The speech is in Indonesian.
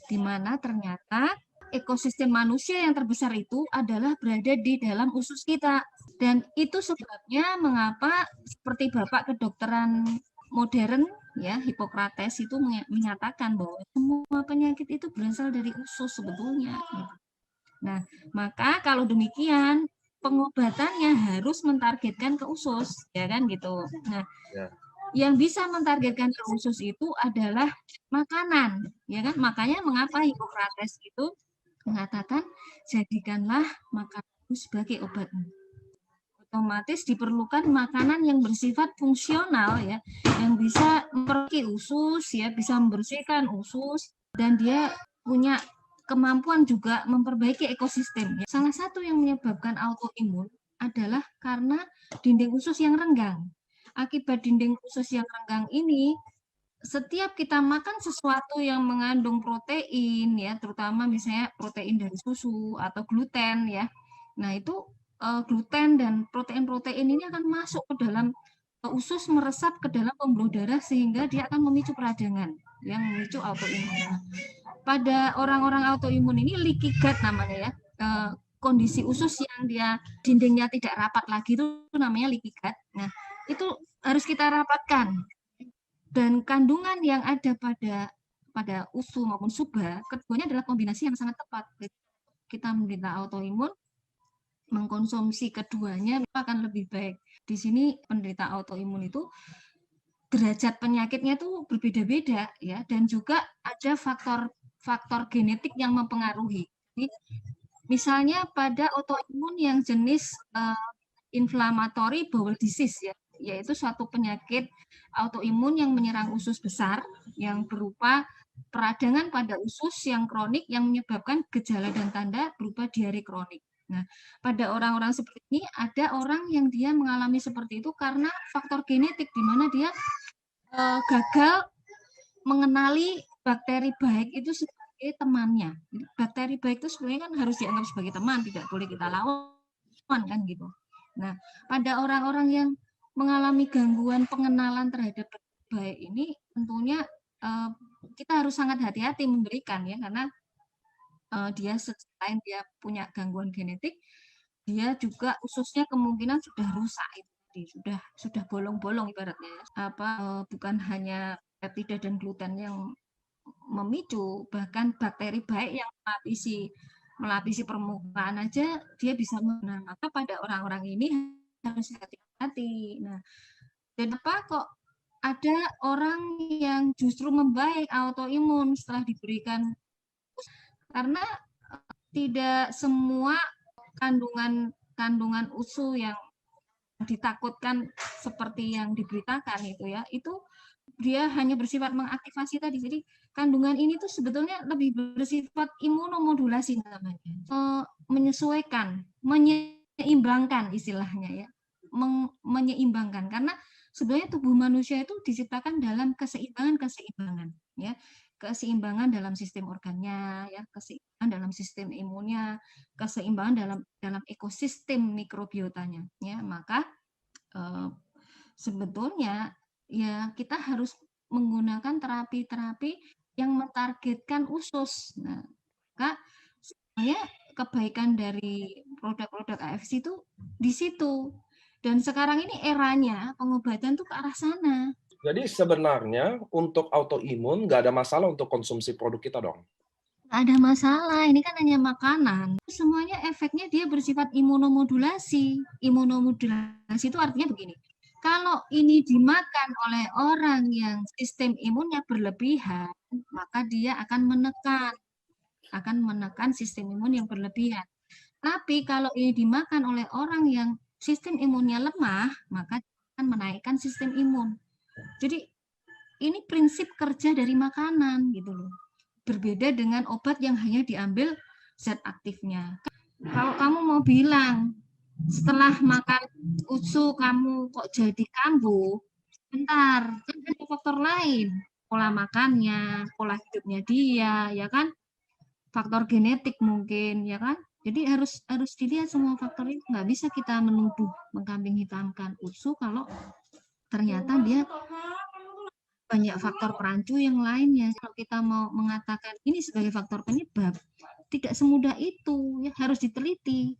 di mana ternyata ekosistem manusia yang terbesar itu adalah berada di dalam usus kita. Dan itu sebabnya mengapa seperti Bapak kedokteran modern ya, Hippocrates itu menyatakan bahwa semua penyakit itu berasal dari usus sebetulnya. Nah, maka kalau demikian pengobatannya harus mentargetkan ke usus, ya kan gitu. Nah, Ya. yang bisa mentargetkan ke usus itu adalah makanan, ya kan? Makanya mengapa Hippocrates itu mengatakan jadikanlah makanan sebagai obatmu. Otomatis diperlukan makanan yang bersifat fungsional ya, yang bisa memperbaiki usus ya, bisa membersihkan usus dan dia punya kemampuan juga memperbaiki ekosistem. Ya. Salah satu yang menyebabkan autoimun adalah karena dinding usus yang renggang. Akibat dinding usus yang renggang ini, setiap kita makan sesuatu yang mengandung protein ya, terutama misalnya protein dari susu atau gluten ya. Nah, itu gluten dan protein-protein ini akan masuk ke dalam usus, meresap ke dalam pembuluh darah sehingga dia akan memicu peradangan yang memicu autoimun. Pada orang-orang autoimun ini leaky gut namanya ya. Kondisi usus yang dia dindingnya tidak rapat lagi itu namanya leaky gut. Nah, itu harus kita rapatkan. Dan kandungan yang ada pada usu maupun suba, keduanya adalah kombinasi yang sangat tepat. Kita menderita autoimun, mengkonsumsi keduanya akan lebih baik. Di sini penderita autoimun itu derajat penyakitnya itu berbeda-beda ya, dan juga ada faktor genetik yang mempengaruhi. Jadi, misalnya pada autoimun yang jenis inflammatory bowel disease ya, yaitu suatu penyakit autoimun yang menyerang usus besar yang berupa peradangan pada usus yang kronik yang menyebabkan gejala dan tanda berupa diare kronik. Nah, pada orang-orang seperti ini ada orang yang dia mengalami seperti itu karena faktor genetik di mana dia gagal mengenali bakteri baik itu sebagai temannya. Bakteri baik itu sebenarnya kan harus dianggap sebagai teman, tidak boleh kita lawan kan gitu. Nah, pada orang-orang yang mengalami gangguan pengenalan terhadap baik ini, tentunya kita harus sangat hati-hati memberikan ya, karena dia selain dia punya gangguan genetik, dia juga ususnya kemungkinan sudah rusak itu, sudah bolong-bolong ibaratnya. Bukan hanya peptida dan gluten yang memicu, bahkan bakteri baik yang melapisi permukaan aja dia bisa menang. Maka pada orang-orang ini harus hati-hati. Nah, dan apa kok ada orang yang justru membaik autoimun setelah diberikan, karena tidak semua kandungan usu yang ditakutkan seperti yang diberitakan itu dia hanya bersifat mengaktifasi tadi. Jadi kandungan ini tuh sebetulnya lebih bersifat imunomodulasi namanya, menyesuaikan, menyeimbangkan istilahnya ya, menyeimbangkan, karena sebenarnya tubuh manusia itu diciptakan dalam keseimbangan ya, keseimbangan dalam sistem organnya ya, keseimbangan dalam sistem imunnya, keseimbangan dalam ekosistem mikrobiotanya ya. Maka sebetulnya ya kita harus menggunakan terapi-terapi yang mentargetkan usus. Nah, maka sebenarnya kebaikan dari produk-produk AFC itu di situ. Dan sekarang ini eranya pengobatan tuh ke arah sana. Jadi sebenarnya untuk autoimun nggak ada masalah untuk konsumsi produk kita dong? Nggak ada masalah, ini kan hanya makanan. Semuanya efeknya dia bersifat imunomodulasi. Imunomodulasi itu artinya begini, kalau ini dimakan oleh orang yang sistem imunnya berlebihan, maka dia akan menekan sistem imun yang berlebihan. Tapi kalau ini dimakan oleh orang yang sistem imunnya lemah, maka akan menaikkan sistem imun. Jadi ini prinsip kerja dari makanan gitu loh. Berbeda dengan obat yang hanya diambil zat aktifnya. Kalau kamu mau bilang setelah makan usu kamu kok jadi kambuh, bentar, kan ada faktor lain, pola makannya, pola hidupnya dia, ya kan, faktor genetik mungkin, ya kan. Jadi harus dilihat semua faktor itu. Nggak bisa kita menuduh mengkambing hitamkan usu kalau ternyata dia banyak faktor perancu yang lainnya. Kalau kita mau mengatakan ini sebagai faktor penyebab, tidak semudah itu, ya harus diteliti.